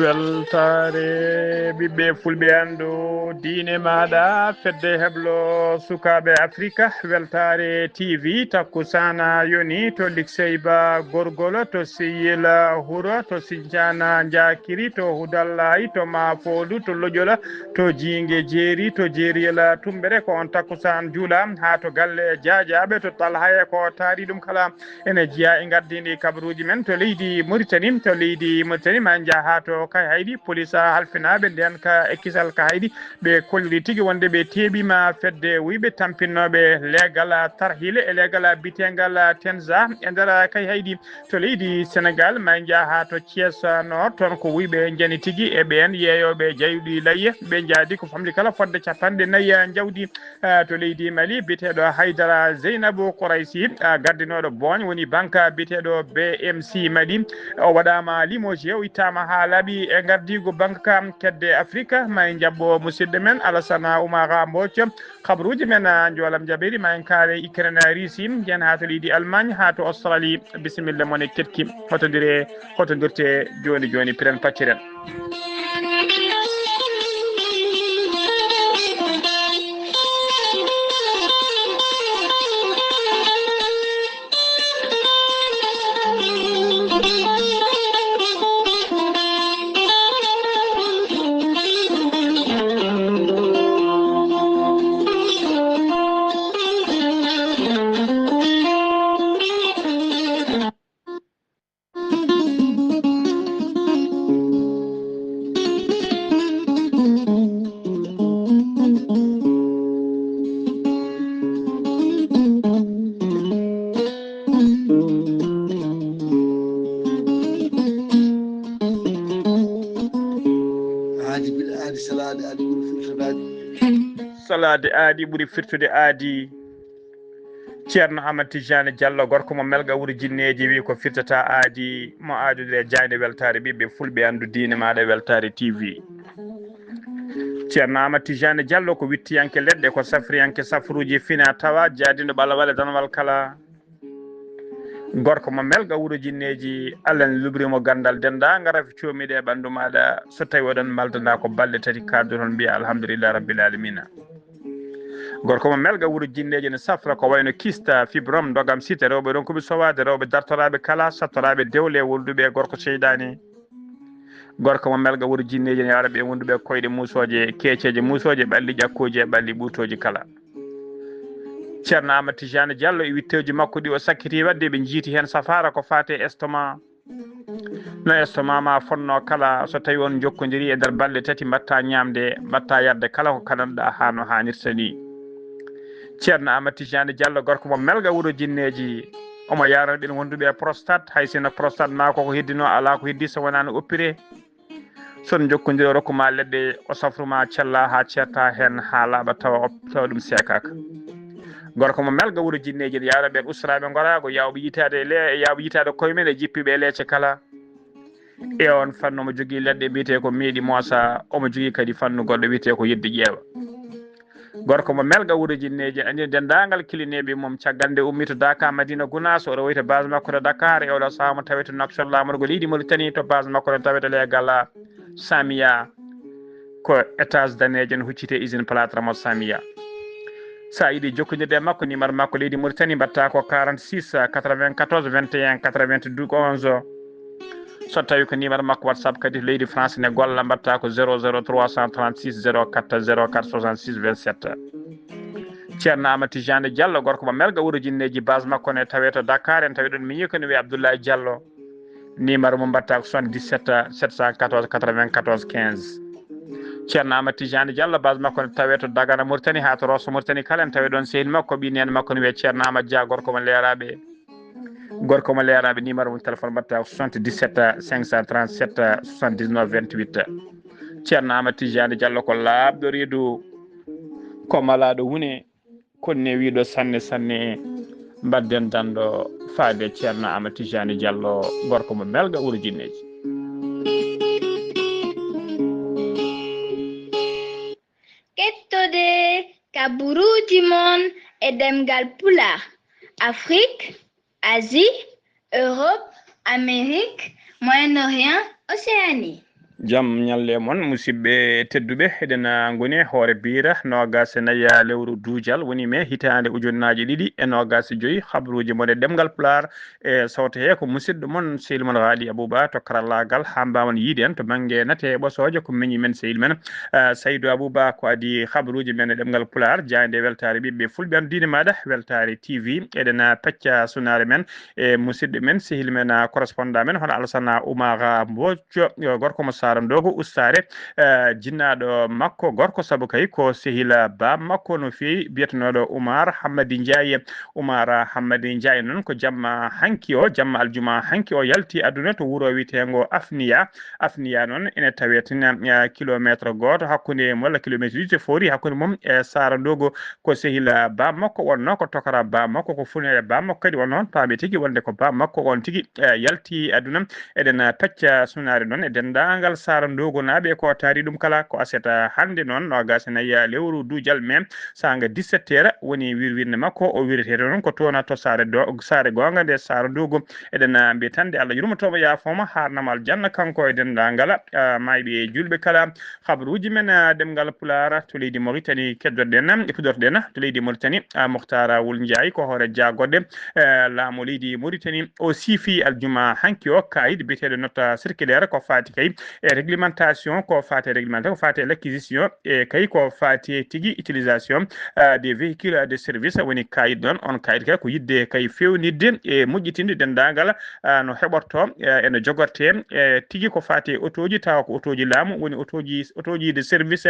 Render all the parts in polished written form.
weltare ɓiɓɓe fulɓe andu diine maɗa fedde heblo sukaɓe africa weltare tv takkusana yoni to likseyba gorgolo to seyila huro to sincana jakiri to hudallayi to mafodu to loƴola to jingue jeeri to jeeriyela tumbere ko on takkusan juula ha to galle diadiaɓe to talhaye ko taari ɗum kala ene jiiya e gardidi kabaruji men to leydi Mauritanie to leydi Mauritanie ma jaaha to kay haydi police halfinaɓe nden ka ekkisal ka haydi ɓe kolliri tigui wonde ɓe teeɓima fedde wiɓe tampinnoɓe leegal tarhile e leegal bitegal tenza e nder kay haydi to leydi Sénégal ma jaaha to Thiès Nord toon ko wiɓe jani tigui e ɓen yeeyoɓe jayɗi layye ɓe jaadi ko famli kala fodde 49 jawdi to leydi Mali biteɗo Haydara Zeynabou Kouraysi gardinoɗo boñ woni banque biteɗo BMC Mali o waɗama limoge o ittama ha laaɓi e gardigo banque kam kedde afrique ma en jabbo musidɗo men Alassane Oumara Mbodj kabaruji men jolam jaɓiri ma en kaale Ukraine Russie jen ha to leydi Allemagne ha to Australie bisimilla moon e ketki hotodirte joni joni piren pacciren salade aadi ɓuuri firtude aadi ceerno Hamad Tidiane Diallo gorko mo melga wuuro jinneji wi ko firtata aadi mo aadude jayde weltare ɓiɓɓe fulɓe andu diine maɗa weltare TV ceerno Hamad Tidiane Diallo ko wittiyanke leɗɗe ko safriyanke safruji fina tawa jaadiɗo ɓalawal e danwal kala gorko mo melga wuuro jinneji Allah ne lubrimo gandal dendagal rafi comiɗe e ɓandu maɗa so tawi oɗon maldana ko balɗe tati kaddu toon mbiya alhamdulillah rabbil alamina gorko mo melga wuuro jinneji ne safra ko wayno kista fibrom dogam site rewɓe ɗon koɓe sowade rewɓe dartoraɓe kala sattoraɓe dewle wulduɓe gorko seydani gorko mo melga wuuro jinneji ne yawraɓe wonduɓe koyɗe musoje keeceje musoje ɓalli ƴakkuji e ɓalli ɓutoji kala ceerno Amadou Tidiane Diallo e witteji makko ɗi o sakkiti wadde ɓe jiiti hen safara ko fate estomac no estomac ma fonno kala so tawi on jokkodiri e nder balɗe tati mbatta ñamde mbatta yadde kala ko kananɗa ha no hannirta ni ceerno Amadou Tidiane Diallo gorko mo melga wuuro jinneji omo yarano ɓen wonduɓe prostate hay sino prostate ma koko heddino ala ko heddi so wona no oppiré son jokkodiri o rokkuma leɗɗe o safruma cella ha certa hen ha laaɓa tawa ɗum sekaka gorko mo melga wuuro jinneji ne yawra ɓen ustaraɓe gorago yawɓe yitade koyemen e jippiɓe e leecce kala e on fannu omo jogui leɗɗe mbiyete ko meeɗi moosa omo jogui kadi fannu goɗɗo wiyete ko yedde ƴeewa gorko mo melga wuuro jinneji andi dendagal kilineɓe mum caggal nde ummi to Dakar Madina Gounass oɗo woyta base makko to Dakar e oɗo saaha mo tawi to Nouakchott lamorgo leydi Mauritanie to base makko to tawete leegal Samia ko étage danejo ne huccite usine Platramo Samia sa yiiɗi jokkodirde makko numéro makko leydi Mauritanie mbatta ko 46 94 21 92 11 so tawi ko numéro makko WhatsApp kadi to leydi France ne golla mbatta ko 00 336 04 04 66 27 ceerno Amadou Tidiane Diallo gorko mo melga wuuro jinneji base makko ne tawe to Dakar en tawi ɗon miñi ko ne wiye Abdoulaye Diallo numéro mo mbatta ko 77 714 94 15 ceerno Amadou Tidiane Diallo base makko ne tawe to Dagana Mauritanie ha to Rosso Mauritanie kala en tawi ɗon sehil makko ɓi nene makko ne wiye ceerno Amadou Dia gorko mo leeraɓe numéro mum téléphone mbatta ko 77 537 79 28 ceerno Amadou Tidiane Diallo ko laaɓɗo reedu ko malaɗo wune konne wiɗo sanne sanne mbadden danɗo faade ceerno Amadou Tidiane Diallo gorko mo melga wuuro jinneji kettode kaburuji mon e demgal pulaar Afrique, Asie, Europe, Amérique, Moyen-Orient, Océanie. jam nyalle mon musidɓe tedduɓe eɗen goni hoore bira nogas naya lewru duujal woni me hitande ujunnaji ɗiɗi e nogas joyyi habruji mon e ɗemgal Pulaar e sawto he ko musidɗo mon sehil mon Haali Abouba to karallagal ha mbawon yiide en to banggue nate ɓosoje ko meñi men sehil men Saydou Abouba ko adi habruji men e ɗemgal Pulaar jande weltare ɓiɓɓe fulɓe an dine maɗa weltare TV eɗen pecca sunare men e musidɗo men sehil men correspondant men hono Alassane Oumar Mbodjo gorko mo Sarandogo ustare jinnaɗo makko gorko saabu kay ko sehila ba makko no fewi biyetenoɗo Oumar Hammadi Ndiaye Oumar Hammadi Ndiaye noon ko jamma hanki o jamma aljuma hanki o yalti aduna to wuuro witengo Afniya noon ene tawetina kilométre goto hakkude walla kilométre ɗiɗi foori hakkude mum e Sarandogo ko sehila ba makko wonno ko tokara ba makko ko funere ba makko kadi wonno paami tigui wonde ko ba makko on tigui yalti aduna eɗen pecca sunare noon e dendagal Sarandogo naaɓe ko taari ɗum kala ko aseta hande noon nogas naya lewru duujal men sanga 17 heures woni wirwirde makko o wiretede noon ko tona to sare gonga nde Sarandogo eɗen mbiyatande Allah yurmotomo yaafoma harnama aljanna kanko e dendagal mayɓe julɓe kala habaruji men ɗemgal Pulaar to leydi Mauritanie keddoɗen e pudorɗen to leydi Mauritanie Mouhtara Wul Ndiaye ko hoore jagodde laamu leydi Mauritanie o siifi aljuma hanki o kayit biyeteɗo note circulaire ko fati kay e réglementation ko fati réglementation ko fati l'acquisition e kay ko fati tigui utilisation des véhicules de service woni kayit ɗon on kayit kay ko yidde kay fewnidde e moƴƴitinde dendagal no heɓorto ene jogorte tigui ko fati autoji tawa ko autoji laamu woni autoji de service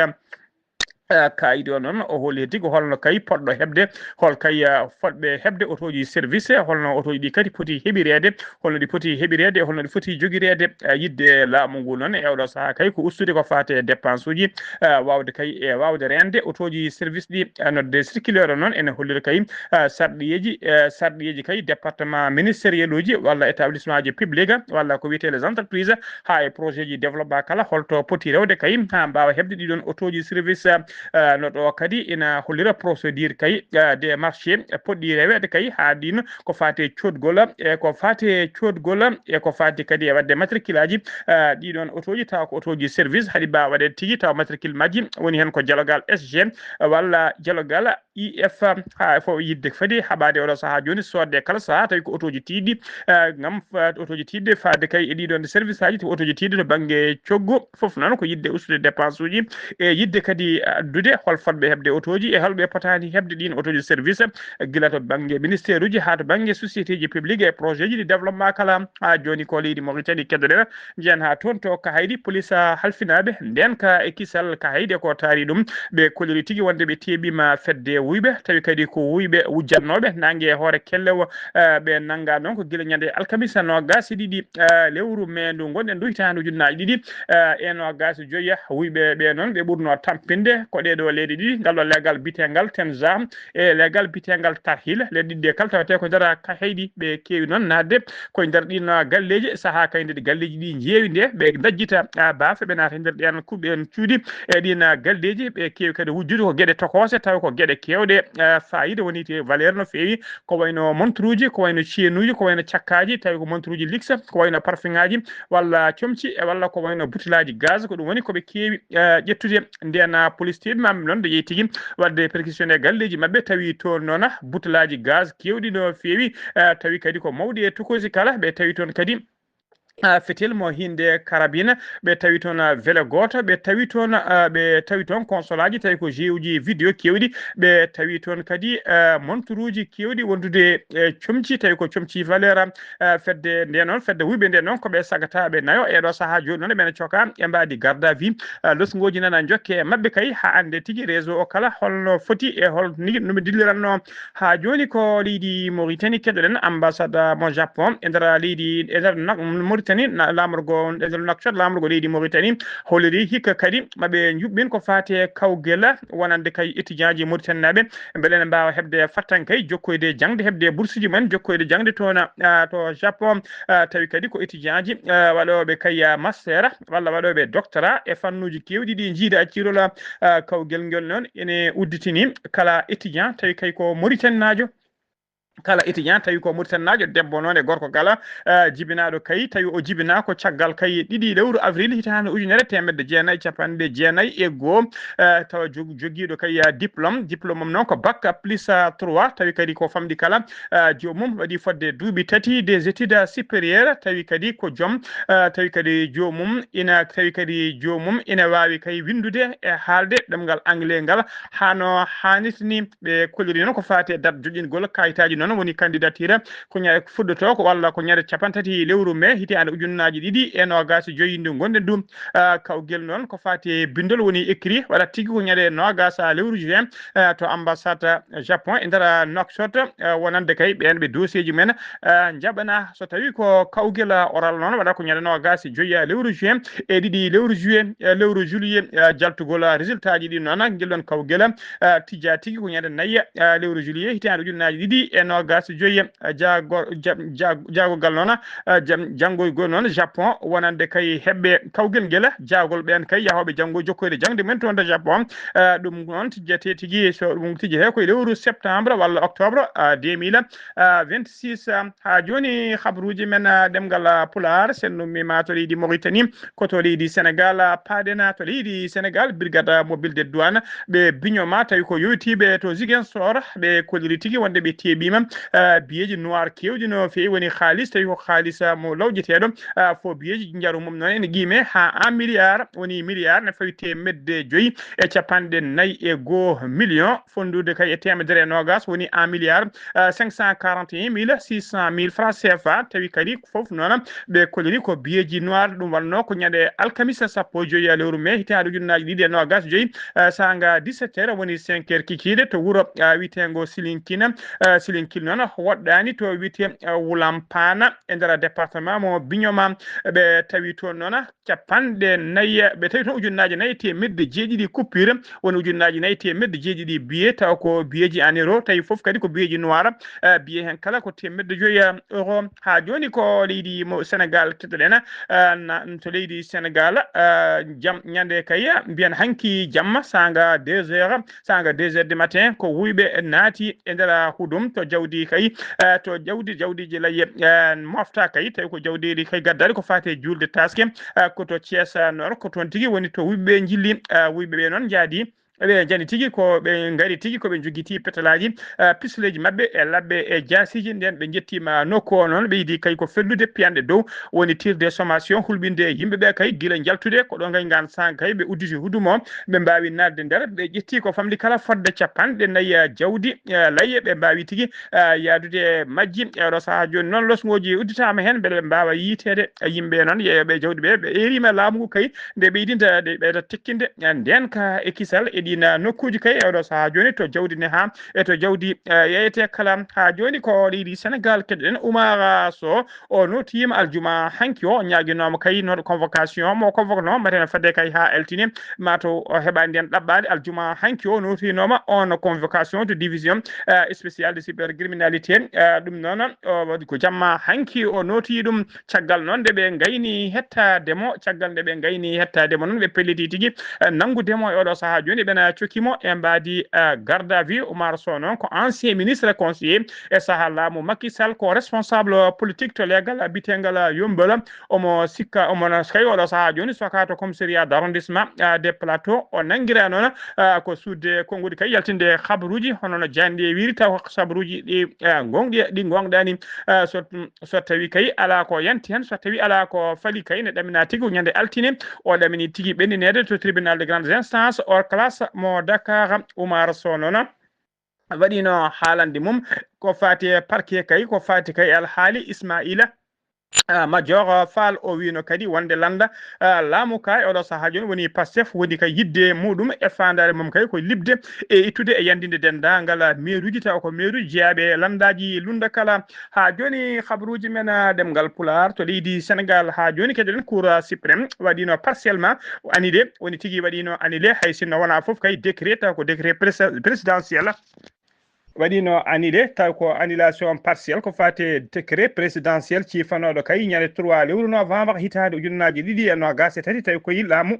kayit o noon o holi tigui holno kay poɗɗo hebde hol kay fodɓe hebde autoji service holno autoji ɗi kadi poti heɓirede holno ɗi poti heɓirede holno ɗi foti jogirede yidde laamu ngu noon e oɗo saaha kay ko ustude ko fate dépense uji wawde kay e wawde rende autoji service ɗi nodde circulaire noon ene hollira kay sarɗiyeji kay département ministériel uji walla établissement ji public walla ko wiyete les entreprises ha e projet ji développement kala holto poti rewde kay ha mbawa hebde ɗiɗon autoji service no ɗo kadi ina hollira procédure kay des marchés poɗɗi rewede kay ha ɗino ko fate codgol e ko fate codgol e ko fate kadi e wadde matricule aji ɗiɗon autoji taw ko autoji service haɗi mbawa waɗede tigui taw matricule majji woni hen ko dialogal SG walla dialogal IF ha fo yidde fadi haɓade oɗo saaha joni sodde kala saaha tawi ko autoji tiɗɗi gam autoji tiɗɗe fade kay e ɗiɗon service aji to autoji tiɗɗe to banggue coggu foof noon ko yidde ustude dépense uji e yidde kadi addude hol fodɓe hebde autoji e holɓe potani hebde ɗin autoji service guila to banggue ministére uji ha to banggue société ji publique e projet ji de développement kala ha joni ko leydi Mauritanie keddoɗen jiyan ha toon to ka haydi police halfinaɓe nden ka e kisal ka haydi ko taari ɗum ɓe koliri tigui wonde ɓe teɓima fedde wuyɓe tawi kadi ko wuyɓe wujjatnoɓe nangue hoore kellewo ɓe nanga noon ko guila ñande alkamisa nogas ɗiɗi lewru mai ndu gonɗen ndu hitande ujunnaje ɗiɗi e nogas joyya wuyɓe ɓe noon ɓe ɓurno tampinde ko ɗeɗo leydi ɗiɗi ngal ɗo legal bitegal Temza e legal bitegal Tarhil leydi ɗiɗi kala tawete ko nder ka haydi ɓe kewi noon nadde koye nder ɗin galleji saaha kay nde galleji ɗi jeewi nde ɓe dajjita baafe ɓe naata nder ɗen kuɓe en cuuɗi e ɗin galleji ɓe kewi kadi wujjude ko gueɗe tokose taw ko gueɗe kewɗe fayida woni te valeur no fewi ko wayno montre uji ko wayno chaine uji ko wayno cakkaji tawi ko montre uji luxe ko wayno parfum ngaji walla comci e walla ko wayno butilaji gaz ko ɗum woni koɓe kewi ƴettude nden police teɓe mamɓe noon ɓe yeehi tigui wadde perquisitionné galleji mabɓe tawi toon noon butilaji gaz kewɗi no fewi tawi kadi ko mawɗi e tokosi kala ɓe tawi toon kadi fetel mo hinde karabine ɓe tawi toon vélo goto ɓe tawi toon console aji tawi ko jeux uji vidéo kewɗi ɓe tawi toon kadi montre uji kewɗi wondude comci tawi ko comci valeur fedde nde noon fedde wuyɓe nde noon koɓe sagataɓe nayo eɗo saaha joni noon ɓene coka e mbadi garde à vue losgoji nana jokke mabɓe kay ha ande tigui réseau o kala holno foti e hol nigui noɓe dilliranno ha joni ko leydi Mauritanie keddoɗen ambassade mo Japon e nder leydi e nder Mauritanie lamorgo e nder Nouakchott lamorgo leydi Mauritanie holliri hikka kadi maɓe juɓɓin ko fate kawguel wonande kay étudiant ji Mauritanie naɓe beele ne mbawa hebde fattan kay jokkoyde jangde hebde bourse ji men jokkoyde jangde toon to Japon tawi kadi ko étudiant ji waɗoɓe kay master walla waɗoɓe doctorat e fannuji kewɗi ɗi jiida accirola kawguel ngel noon ene udditini kala étudiant tawi kay ko Mauritanie najo kala étudiant tawi ko Mauritanajo debbo noon e gorko kala jibinaɗo kay tawi o jibina ko caggal kay 2 lewru avril hitande ujunere temedde jeenayyi capanɗe jeenayyi e goho tawa joguiɗo kay diplôme mum noon ko bac plus 3 tawi kadi ko famɗi kala jomum waɗi fodde duuɓi 3 des études supérieures tawi kadi ko joom tawi kadi jomum ina wawi kay windude e haalde ɗemgal anglais ngal hano hannitini ɓe kolliri noon ko fate date joƴingol kayitaji noon woni candidature ko fuɗɗoto ko walla ko ñande 30 lewru mai hitande ujunnaji 2025 ndu gonɗen ɗum kawgel noon ko fati bindol woni écrit waɗa tigui ko ñande 20 lewru juin to ambassade Japon e nder Nouakchott wonande kay ɓen ɓe dossier ji men jaɓana so tawi ko kawgel oral noon waɗa ko ñande 25 lewru juin e 2 lewru juillet lewru juillet jaltugol résultat ji ɗi noon guel ɗon kawgel tijja tigui ko ñande 4 lewru juillet hitande ujunnaji 2025 jaagogal noon janggoygol noon Japon wonande kay hebɓe kawgel guel jaagol ɓen kay yahoɓe janggo jokkoyde jangde men toon to Japon ɗum noon tijjete tigui so ɗum tijjete koye lewru septembre walla octobre 2026 ha joni habruji men ɗemgal Pulaar sen nummima to leydi Mauritanie ko to leydi Sénégal paadena to leydi Sénégal brigade mobile de douane ɓe biñoma tawi ko yowtiɓe to Ziguinchor ɓe kolliri tigui wonde ɓe teeɓima biyeji noir kewji no fewi woni halis tawi ko halis mo lawjeteɗo fo biyeji jaaru mum noon ene guime ha 1 milliard woni milliard ne fawi temedde 5 e capanɗe 4 million fondude kay e temedere nogas woni 1 milliard 541 francs CFA tawi kadi foof noon ɓe kolliri ko biyeji noir ɗum wanno ko ñande alkamisa 15 lewru mai hitande ujunnaji 2025 sanga 17 heures woni 5 heures kikiɗe to wuuro witengo Silinkina noon woɗɗani to wite Wulampana e nder département mo Bignoma ɓe tawi toon noon capanɗe 4 ɓe tawi toon ujunnaji 4 temedde 7 coupure woni ujunnaji 4 temedde 7 billet taw ko billeji en euro tawi foof kadi ko billeji noir billet hen kala ko temedde 5 euro ha joni ko leydi mo Sénégal kettoɗen to leydi Sénégal jam ñande kay mbiyen hanki jamma sanga 2 heures du matin ko wuyɓe naati e nder hudum to jawdi kay to jawdiji laye mofta kay tawi ko jawdiri kay gaddari ko fate julde taske ko to Thiès Nord ko toon tigui woni to wuyɓe jilli wuyɓeɓe noon jaadi ɓe jani tigui ko ɓe gari tigui koɓe joguiti pétalaji pisleji mabɓe e labbe e jasiji nden ɓe jettima nokku o noon ɓe yiiɗi kay ko fellude piyanɗe dow woni tir des sommation hulɓinde yimɓeɓe kay guila jaltude ko ɗo gaygan sang kay ɓe udditi hudumo ɓe mbawi nadde nder ɓe ƴetti ko famɗi kala fodde capanɗe 4 jawdi layye ɓe mbawi tigui yadude majji eɗo saaha joni noon losgoji udditama hen beele ɓe mbawa yiitede yimɓe noon yeeɓe jawdi ɓe ɓe erima laamu ngu kay nde ɓeydinta de ɓeyda tekkinde nden ka e kisal ɗina nokkuji kay oɗo saaha joni to jawdi ne ha e to jawdi yeyete kala ha joni ko leydi Sénégal keɗoɗen Oumar Sow o notima aljuma hanki o ñaguinoma kay noɗo convocation mo convoque no mbatene fadde kay ha eltini mato o heɓani nden ɗaɓɓade aljuma hanki o notinoma on convocation de division spéciale de cybercriminalité ɗum noon waɗi ko jamma hanki o noti ɗum caggal noon nde ɓe gayni hettademo caggal nde ɓe gayni hettademo noon ɓe pelliti tigui nanggudemo e oɗo saaha joni ɓena cokkimo e mbadi garde à vue Oumar Sow noon ko ancien ministre conseiller e saaha laamu Macky Sall ko responsable politique to legal bitegal Yombol omo sikka omo kay oɗo saaha joni soka to commissariat d' arrondissement des plateaux o nanguira noon ko sudde konngudi kay yaltinde habaruji hono no jandi wiri taw habaruji ɗi gonɗani so tawi kay ala ko yanti hen so tawi ala ko faali kay ne ɗamina tigui ñande altine o ɗamini tigui ɓendinede to tribunal de grandes instances hors classe mo Dakar Oumar Sow noon waɗino haalande mum ko fati parquet kay ko fati kay alhaali Ismaïla Major Fall o wino kadi wonde landa laamu ka oɗo saaha joni woni Pastef woni kay yidde muɗum e fandare mum kay ko libde e ittude e yandinde dendagal mairuji taw ko mairuji jeeyaɓe landaji lunda kala ha joni habaruji men ɗemgal Pulaar to leydi Sénégal ha joni keɗen cour suprême waɗino partiellement annulé woni tigui waɗino annulé hay sinno wona foof kay décret taw ko décret présidentiel waɗino annulé taw ko annulation partielle ko fate décret présidentiel cifanoɗo kay ñande 3 lewru novembre hitande ujunnaji 2023 tawi ko laamu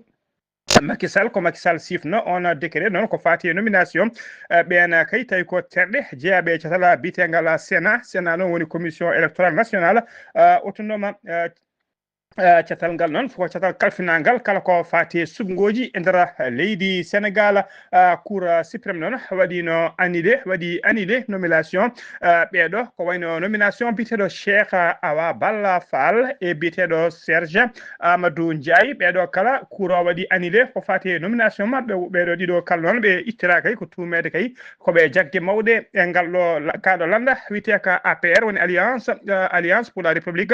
Macky Sall ko Macky Sall sifno on décret noon ko fati nomination ɓen kay tawi ko terɗe jeeyaɓe catala bitegal Sénat noon woni commission électorale nationale autonome catal ngal noon ko catal kalfinangal kala ko fati subgoji e nder leydi Sénégal cour suprême noon waɗi annulé nomination ɓeɗo ko wayno nomination biteɗo Cheikh Awa Balla Fall e biteɗo Serge Amadou Ndiaye ɓeɗo kala cour waɗi annulé ko fati nomination mabɓe ɓeɗo ɗiɗo kala noon ɓe ittira kay ko tumede kay koɓe jaggue mawɗe e ngal ɗo kaɗo landa witeka APR woni alliance pour la république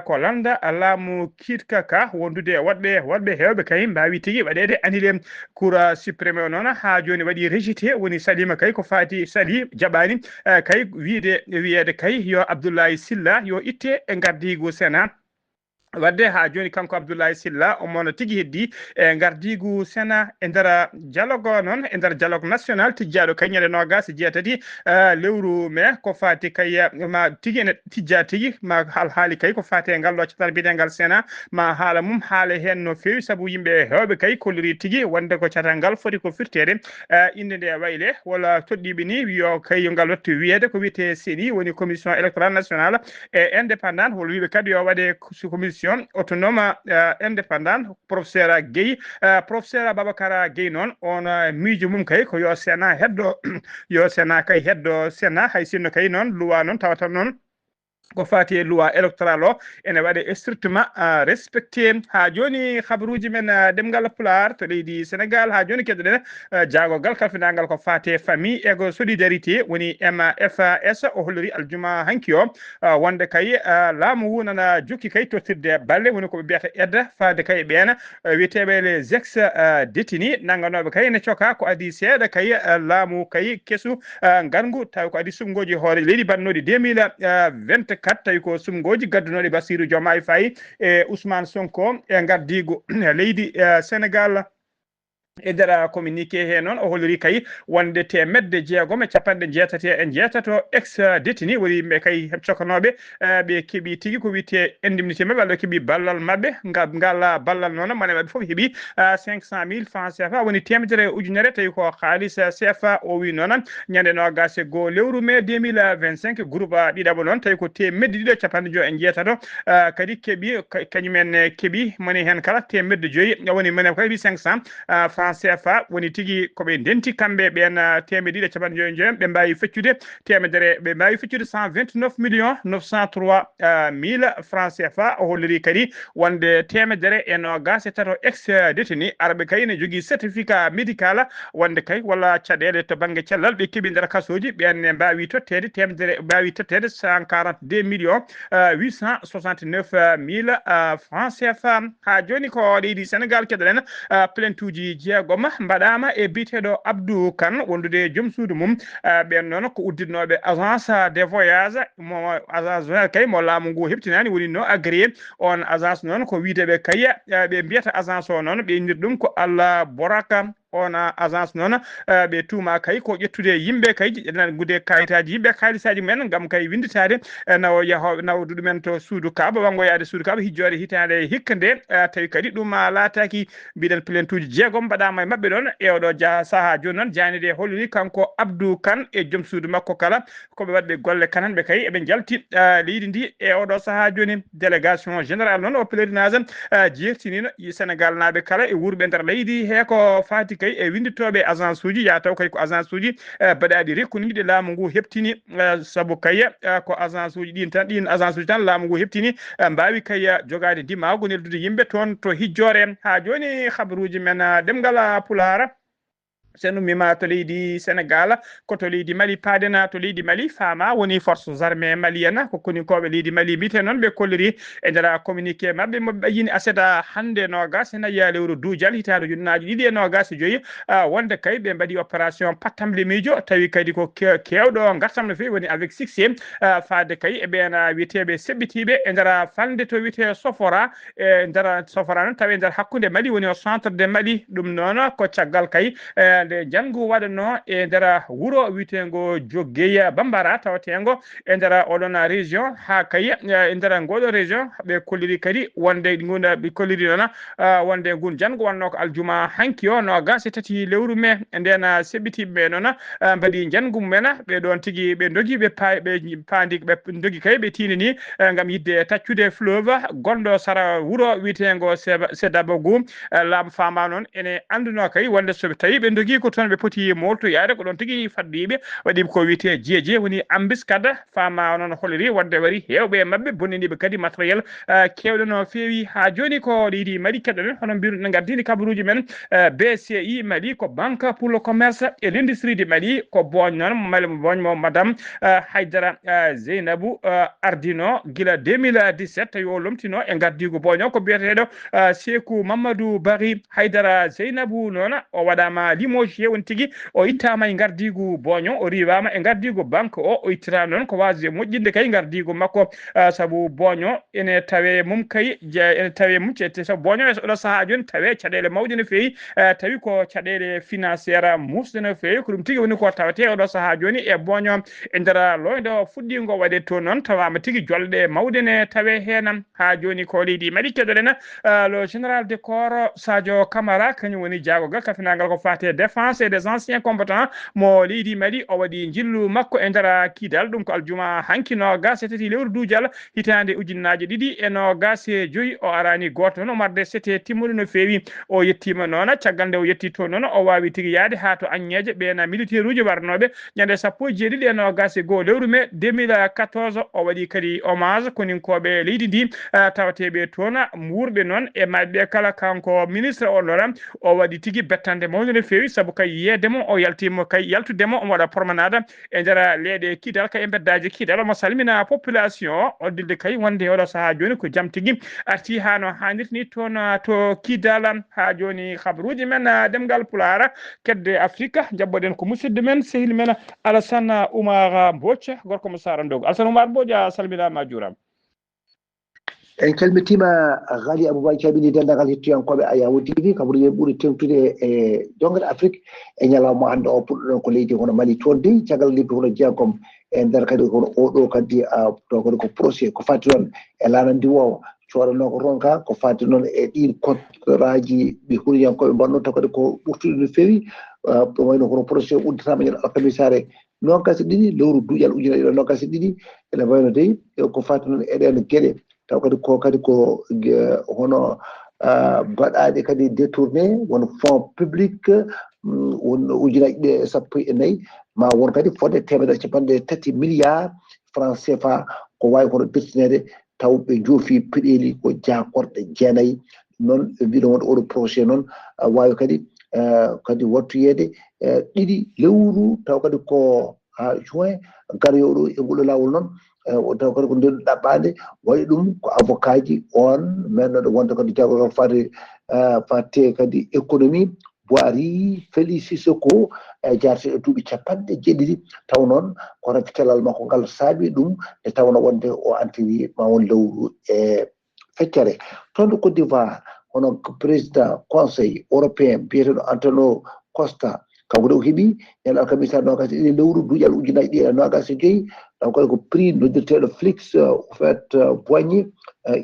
ko landa laamu kiitka ka wondude waɗɓe hewɓe kay mbawi tigui waɗede annulé cour suprême o noon ha joni waɗi rejeté woni salima kay ko fati sali jaɓani kay wiyede kay yo Abdoulaye Sylla yo itte e gardigu Sénat wadde ha joni kanko Abdoulaye Sylla omono tigui heddi e gardigu Sénat e nder dialogue noon e nder dialogue national tijjaɗo kay ñande nogas jeetati lewru mai ko fati kay ma tigui ene tijja tigui ma haali kay ko fati e ngal ɗo catal biyetegal Sénat ma haala mum haala hen no fewi saabu yimɓe hewɓe kay kolliri tigui wonde ko catal ngal foti ko firtede inde nde wayle walla toɗɗiɓe ni wiyo kay yo ngal wattu wiyede ko wiyete CENI woni commission électorale nationale e indépendant walla wiɓe kadi yo waɗe commission autonome indépendant professeur Guèye professeur Babacar Guèye noon on miijo mum kay ko yo Sénat heddo yo Sénat kay heddo Sénat hay sinno kay noon loi noon tawata noon ko fati e loi électoral o ene waɗe strictement respecté ha joni habaruji men demgal Pulaar to leydi Sénégal ha joni keddoɗen jaagogal kalfinagal ko fati famille e ko solidarité woni MFS o hollori aljuma hanki o wonde kay laamu wu nana jokki kay tottirde balle woni koɓe mbiyata aide fade kay ɓen wiyeteɓe les ex détini nanganoɓe kay ne coka ko adi seeɗa kay laamu kay keesu ngargu tawi ko adi sumgoji hoore leydi bannoɗi 2024 tawi ko sumgoji gaddunoɗe Bassirou Diomaye Faye e Ousmane Sonko e gardigu leydi Sénégal e nder communiqué he noon o holliri kay wonde temedde jeegom e capanɗe jeetato ex détenu woni yimɓe kay cokanoɓe ɓe keeɓi tigui ko wiyete indemnité mabɓe walla keeɓi ballal mabɓe ngal ballal noon mone mabɓe foof heeɓi 500 000 francs CFA woni temedere ujunere tawi ko haalis CFA o wi noon ñande nogas e goho lewru mai 2025 groupe ɗiɗaɓo noon tawi ko temedde ɗiɗi capanɗe joyyi e jeetato kadi keeɓi kañumen keeɓi moni hen kala temedde joyyi woni mone kay 500 francs CFA woni tigui koɓe denti kamɓe ɓen temedde ɗiɗi capanɗe joyyi ɓe mbawi feccude temedere ɓe mbawi feccude 129 millions 903 mille francs CFA o holliri kadi wonde temedere e nogas e tato ex détenu arɓe kay ne jogui certificat médical wonde kay walla caɗele to banggue cellal ɓe keeɓi nder kasoji ɓen mbawi tottede temedere mbawi tottede 142 millions 869 mille francs CFA ha joni ko leydi Sénégal keɗoɗen plainte uji jeegom mbaɗama e biteɗo Abdou Kane wondude joom suudu mum ɓen noon ko udditnoɓe agence des voyages mo agence kay mo laamu ngu heptinani woni no agréé on agence noon ko wiiteɓe kay ɓe mbiyata agence o noon ɓe indir ɗum ko Allah Boraka on agence noon ɓe tuuma kay ko ƴettude yimɓe kay gude kayitaji yimɓe kalisaji men gam kay winditade nawo yahoɓe nawdu ɗumen to suudu Kaaba wangoyade suudu Kaaba hijjode hitande hikka nde tawi kadi ɗum laataki mbiɗen plainte uji jeegom mbaɗama e mabɓe ɗon e oɗo saaha joni noon janide holliri kanko Abdou Kane e joom suudu makko kala koɓe waɗɓe golle kananɓe kay eɓe jalti leydi ndi e oɗo saaha joni délégation général noon o pèlerinage jertinino Sénégal naaɓe kala e wurɓe nder leydi he ko fati kay e winditoɓe agence uji ya taw kay ko agence uji mbaɗaɗi rekkuniɗe laamu ngu heptini saabu kay ko agence uji ɗin agence uji tan laamu ngu heptini mbawi kay jogade dimago neldude yimɓe toon to hijjore ha joni habaruji men demgal Pulaar sen ummima to leydi Sénégal ko to leydi Mali paadena to leydi Mali fama woni forces armées malienne ko konikoɓe leydi Mali mbite noon ɓe kolliri e nder communiqué mabɓe mo ɓayini aseda hande nogas naya lewru duujal hitande ujunnaje ɗiɗi e nogas e joyyi wonde kay ɓe mbaɗi opération pattamle miijo tawi kadi ko kewɗo gartam no fewi woni avec succès fade kay e ɓen wiyeteɓe seɓɓitiɓe e nder fande to wiyete Sofora e nder Sofora noon tawi nder hakkude Mali woni o centre de Mali ɗum noon ko caggal kay nde janngu waɗano e nder wuro witengo Joggeya Bambara tawatengo e nder oɗon région ha kay e nder ngoɗo région ɓe kolliri kadi wonde gunda ɓe kolliri noon wonde gun janngo wanno ko aljuma hanki o no gasi tati lewru mai nden seɓɓitiɓe noon mbaɗi janngu mumen ɓe ɗon tigui ɓe dogi ɓe pandi ɓe dogi kay ɓe tinani gam yidde taccude fleuve gonɗo sara wuro witengo Sédabougou laamu fama noon ene anduno kay wonde so tawi ɓe dogi ko toon ɓe poti moltoyade ko ɗon tigui faddiɓe waɗi ko wiyete jeeje woni embuscade fama noon holiri wonde wari hewɓe mabɓe bonniniɓe kadi matériel kewɗe no fewi ha joni ko leydi Mali keɗoɗen hono mbiruɗen gardini kabaruji men BCI Mali ko banque pour le commerce et l'industrie du Mali ko boñ noon boñmo madame Haydara Zeynabou ardino gila 2017 tawi o lomtino e gardigo boño ko biyeteɗo Sekou Mamadou Bari Haydara Zeynabou noon o waɗama limoge woni tigui o ittama e gardigo boño o riwama e gardigo banque o ittata noon ko wasde moƴƴinde kay gardigo makko saabu boño ene tawe mum kay ene tawe mum saabu boño e oɗo saaha joni tawe caɗele mawɗe no fewi tawi ko caɗele financiére musde no fewi ko ɗum tigui woni ko tawate oɗo saaha joni e boño e nder loyde fuɗɗigo waɗe to noon tawama tigui jolɗe mawɗe ne tawe hen ha joni ko leydi Mali keɗoɗen le général de corps Sadio Camara kañum woni jaagogal kafinagal ko fate défense et des anciens combattants mo leydi Mali o waɗi jillu makko e nder kidal ɗum ko aljuma hanki nogas e tati lewru dujal hitande ujunnaje ɗiɗi e nogas e joyyi o arani goto noon marde sete timmude no fewi o yettima noon caggal nde o yetti to noon o wawi tigui yaade ha to Agneje ɓena militaire uji warnoɓe ñande sappo e jeeɗiɗi e nogas e goho lewru mai 2014 o waɗi kadi hommage koninkoɓe leydi ndi tawateɓe toon wurɓe noon e mabɓe kala kanko ministre o lora o waɗi tigui bettande mawde no fewi saabu kay yeedemo o yaltimo kay yaltudemo omo waɗa promenade e nder leeɗe kidal kay e beddaji kidal omo salmina population o dilde kay wonde oɗo saaha joni ko jaam tigui arti ha no hannirta ni toon to kidal ha joni habaruji men demgal Pulaar kedde Afrique jabboɗen ko musidɗo men sehil men Alassane Oumar Mbodj gorko mo Sarandogo Alassane Oumar Mbodj a salminama a juurama. En calmitima Ghali Aboubacar caɓini dendagal hettiyankoɓe Ayawu TV kabaruji ɓuuri tengtude e jongal Afrique e ñalawma hande o puɗɗoɗon ko leydi hono Mali toon de caggal libbi hono jeyankom e nder kadi hono oɗo kadi to kadi ko procès ko fati noon e lanandi o coɗano ko ronka ko fati noon e ɗin koderaji ɓe huriyankoɓe mbanno taw kadi ko ɓurtuɗe no fewi ɗum wayno kono procès udditama ñande alkamisare nogas ɗiɗi lewru duuƴal ujunere ɗiɗi nogas ɗiɗi ene wayno dey ko fati noon eɗen gueɗe taw kadi ko hono baɗaɗe kadi détourné won fonds public won ujunaji ɗi e sappo e nayyi ma won kadi fodde temedere capanɗe tati milliards francs CFA ko wawi kono destinede taw ɓe joofi peɗeli ko jakorɗe jeenayyi noon ɓe mbiɗo wonde oɗo projet noon wawi kadi wattoyede ɗiɗi lewru taw kadi ko ha juin garoyoɗo e ngol lawol noon taw kadi ko nden ɗaɓɓade waɗi ɗum ko avocat ji on mennoɗo wonta kadi jagogal fate kadi économie Boiry Félix Sissoko e jarte e duuɓi capanɗe jeeɗiɗi taw noon ko rafitalal makko ngal saabi ɗum e tawno wonde o antiri ma won lewru e feccere toon ɗo Côte d'Ivoire hono président conseil européen biyeteɗo Antonio Costa kanko de o heeɓi ñande alkamisa nogas ɗiɗi lewru duuƴal ujunaji ɗiɗi e nogas e joyyi taw kadi ko prix noddirteɗo Félix Houphouët-Boigny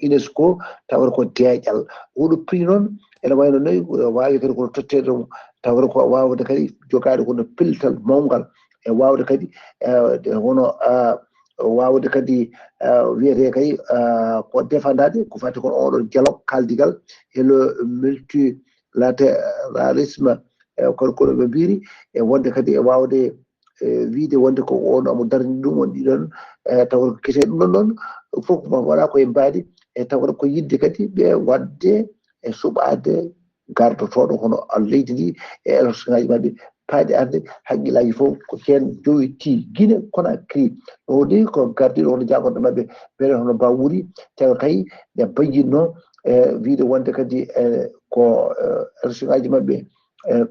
UNESCO tawata ko deeƴal oɗo prix noon ene wayno noyi wawi kadi kono tottede ɗum tawata ko wawde kadi jogade kono pellital mawgal e wawde kadi hono wawde kadi wiyete kay ko défendade ko fati kono oɗon dialogue kaldigal et le multilatéralisme kono ɓe mbiri e wonde kadi e wawde wiide wonde ko on omo darni ɗum on ɗiɗon taw ko kete ɗum ɗon noon fof waɗa koye mbaadi e tawata ko yidde kadi ɓe wadde e suɓade gardotoɗo hono leydi ndi e élection ngaji mabɓe paaɗi arde haqqillaji fof ko hen jowetti Guinée Conakry o de ko gardiɗo hono jagorɗo mabɓe beele hono Bawuri tawa kay ɓe bayyinno wiide wonde kadi ko élection ngaji mabɓe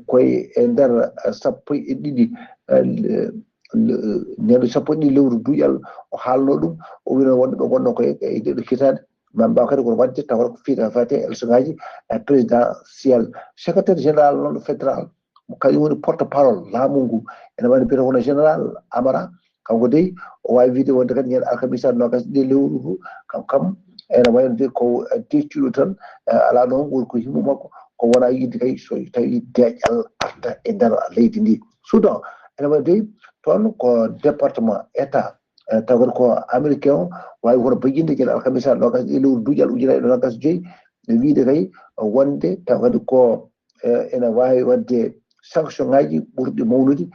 koye e nder sappo e ɗiɗi ñande sappo e ɗiɗi lewru duuƴal o haalno ɗum o wino wonde ɓe gonno koye e ɗeɗo hitande ma mbaw kadi kono wadde tawa ko fiita fate élection ngaji présidentiel secrétaire général noon fédéral mo kañum woni porte parole laamu ngu ene waɗi mbiyete hono général Amara kanko dey o wawi wiide wonde kadi ñande alkamisa nogas ɗiɗi lewru ndu kam ene wayno ko deccuɗo tan ala noon woni ko himmu makko ko wona yidde kay so tawi deeƴal arta e nder leydi ndi Soudan ene waɗi dey toon ko département état tawat ko américain o wawi hono bajinde ñande alkamisa nogas ɗiɗi lewru duuƴal ujunere e nogas joyyi ne wiide kay wonde taw kadi ko ene wawi wadde sanction ngaji ɓurɗi mawnude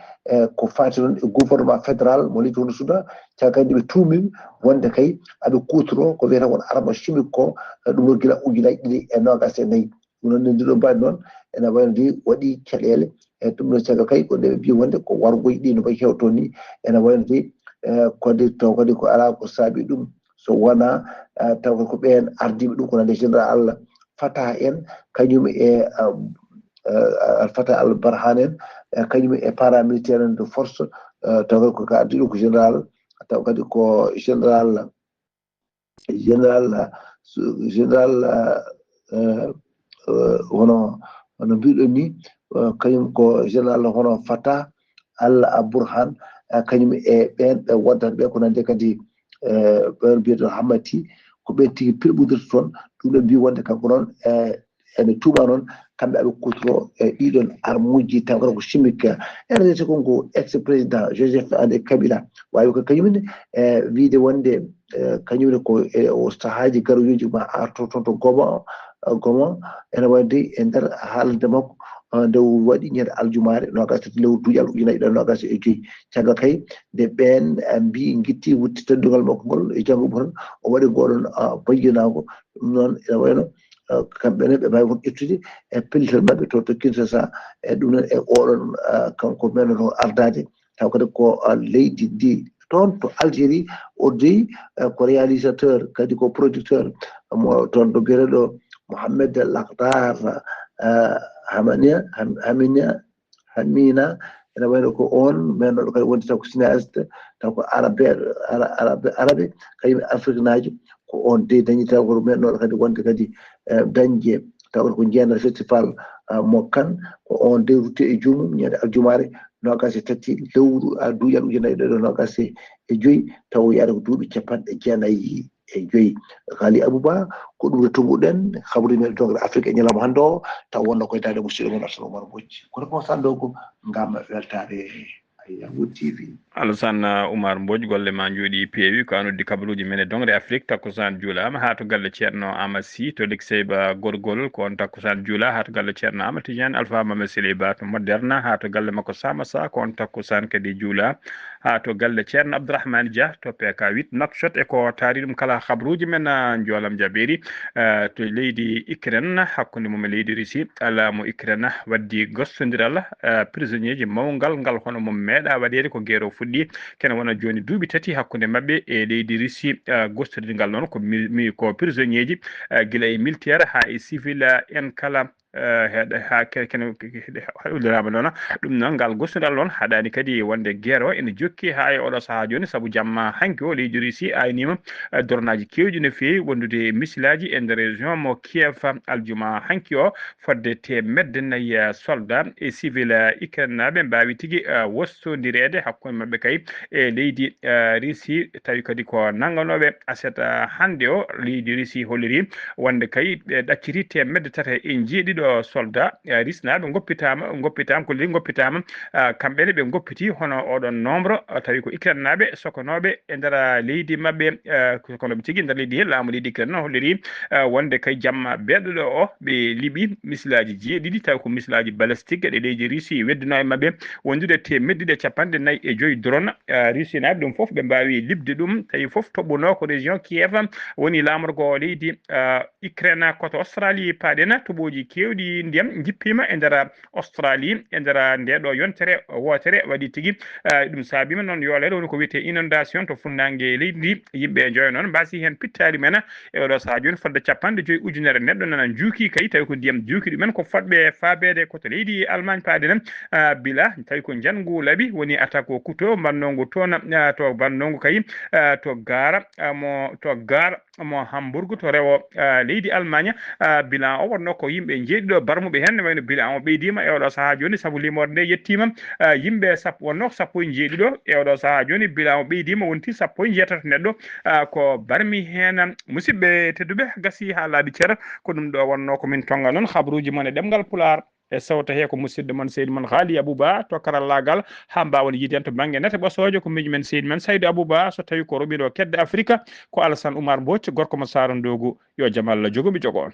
ko fati noon e gouvernement fédéral mo leydi hono Soudan caggal kadi ɓe tuumimi wonde kay aɓe kutoro ko wiyete won arme chimique ko ɗum ɗo gila ujunaje ɗiɗi e nogas e nayyi ɗum noon ndiɗo mbaɗi noon ene wayno ndi waɗi caɗele e ɗum ɗo caggal kay ko nde mbi wonde ko wargoji ɗi no mbayi hewto ni ene wayno ndi kode taw kadi ko ala ko saabi ɗum so wona taw ko ɓen ardiɓe ɗum ko nande général Fatah en kañum e Fatah al Barhan en kañum e paramilitaire en de force taw ko ardiɗo ko général taw kadi ko général hono mbiɗon ni kañum ko général hono Fatah al Burhan kañum e ɓen ɓe woddata ɓe ko nande kadi ɓen mbiyeto Hammati ko ɓen tigi pirɓudirta toon ɗum ɗo mbi wonde kanko noon ene tuuba noon kamɓe aɓe kutoro e ɗiɗon armuji taw kata ko chimique ene rete konko ex président Joseph Ande Kabila wawi ko kañumne wiide wonde kañumne ko o sahaji garoyoji ma arto toon to Goma ene wadde e nder haalde makko nde waɗi ñande aljumare nogas tati lewru duuƴal ujunere ɗiɗi nogas e joyyi caggal kay nde ɓen mbi guitti wutti teddugal makko ngol e janggo tan o waɗi goɗon bayyinago ɗum noon ene wayno kamɓene ɓe mbawi kon ƴettude e pellital mabɓe to Kinshasa e ɗum noon e oɗon kanko menono ardade taw kadi ko leydi ndi toon to Algérie o deyi ko réalisateur kadi ko producteur mo toon ɗo biyeteɗo Mohamed Lakhdar Hamina ene wayno ko on menoɗo kadi wonde taw ko cinéaste taw ko arabe kañum Afrique najo ko on de dañi taw ko mennoɗo kadi wonde kadi dañje taw ko jeenata festival mo kan ko on de rutte e jumum ñande aljumare nogas e tati lewru duuƴal ujunere ɗiɗi nogas e joyyi taw yaade ko duuɓi capanɗe jeenayyi e joyyi Ghali Abouba ko ɗum ɗo tonguɗen habaru men Dongre Afrique e ñalawma hannde o taw wonno koye dade musidɗo men Alassane Oumar Mbodji kono ko sanɗo ko ngam weltare Wood TV. Alassane Oumar Mbodji golle ma jooɗi peewi ko anoddi kabaruji men e Dongre Afrique takkusan juulama ha to galle ceerno Amadou Sy to Lik Seyba gorgol ko on takkusan juula ha to galle ceerno Amadou Tidiane Alpha Mamadou Sélé Ba to Moderna ha to galle makko Samassa ko on takkusan kadi juula ha to galle ceerno Abdourahmane Dia to PK8 Nouakchott e ko taari ɗum kala habaruji men joolam jaɓeri to leydi Ukraine hakkude mum e leydi Russie alamo Ukraine waddi gostodiral prisonnier ji mawgal ngal hono mum meeɗa waɗede ko guerre o fuɗɗi kene wona joni duuɓi tati hakkude mabɓe e leydi Russie gostodirgal noon ko prisonnier ji guila e militaire ha e civil en kala ha kene hawlirama noon ɗum noon ngal gostodal noon haɗani kadi wonde guerre o ene jokki ha e oɗo saaha joni saabu jamma hanki o leydi Russie aynima dornaji kewɗi no fewi wondude missilaji e nder région mo Kiev aljuma hanki o fodde temedde nayyi soldat e civil Ukraine naɓe mbawi tigui wostodirede hakkude mabɓe kay e leydi Russie tawi kadi ko nangganoɓe aset hande o leydi Russie holliri wonde kay ɓe ɗacciti temedde tati e jeeɗiɗo soldat risnaɓe goppitama ko leydi goppitama kamɓene ɓe goppiti hono oɗon nombre tawi ko Ukraine naɓe sokonoɓe e nder leydi mabɓe konoɓe tigui nder leydi he laamu leydi Ukraine noon holliri wonde kay jamma beɗɗo o ɓe liiɓi missilaji jeeɗiɗi tawi ko missilaji balistique ɗe leydi Russie weddino e mabɓe wondude temedde capanɗe nayyi e joyyi drone Russie naɓe ɗum foof ɓe mbawi libde ɗum tawi foof toɓɓuno ko région Kiev woni lamorgo leydi Ukraine koto Australie paaɗena toɓoji kewɗi ndiyam jippima e nder Australie e nder ndeɗo yontere wotere waɗi tigui ɗum saabima noon yoolede woni ko wiyete inondation to funnague leydi ndi yimɓe joyo noon mbasi hen pittari men e oɗo saaha joni fodde capanɗe joyyi ujunere neɗɗo nana juuki kay tawi ko ndiyam juuki ɗumen ko fodɓe faabede koto leydi Allemagne paaɗena bila tawi ko janggu laaɓi woni attaque o couteau mbannogo toon to mbannogo kay to gara mo Hamburg to rewo leydi Allemagne bilan o wonno ko yimɓe jeeɗiɗo barmuɓe hen ne wayno bilan o ɓeydima e oɗo saaha joni saabu limorde nde yettima yimɓe sappo wonno ko sappo e jeeɗiɗo e oɗo saaha joni bilan o ɓeydima wonti sappo e jeetato neɗɗo ko barmi hen musidɓe tedduɓe gasi ha laaɓi ceer ko ɗum ɗo wonno komin tonga noon habaruji moon e ɗemgal Pulaar e sawta he ko musidɗo mon seydi mon Haali Abouba to karallagal ha mbawon yiden to banggue nete ɓosojo ko miñu men seydi men Saydou Abouba so tawi ko roɓiɗo kedde Afrique ko Alassane Oumar Mbocc gorko mo Sarandogu yo jaam Allah jogomi jogo on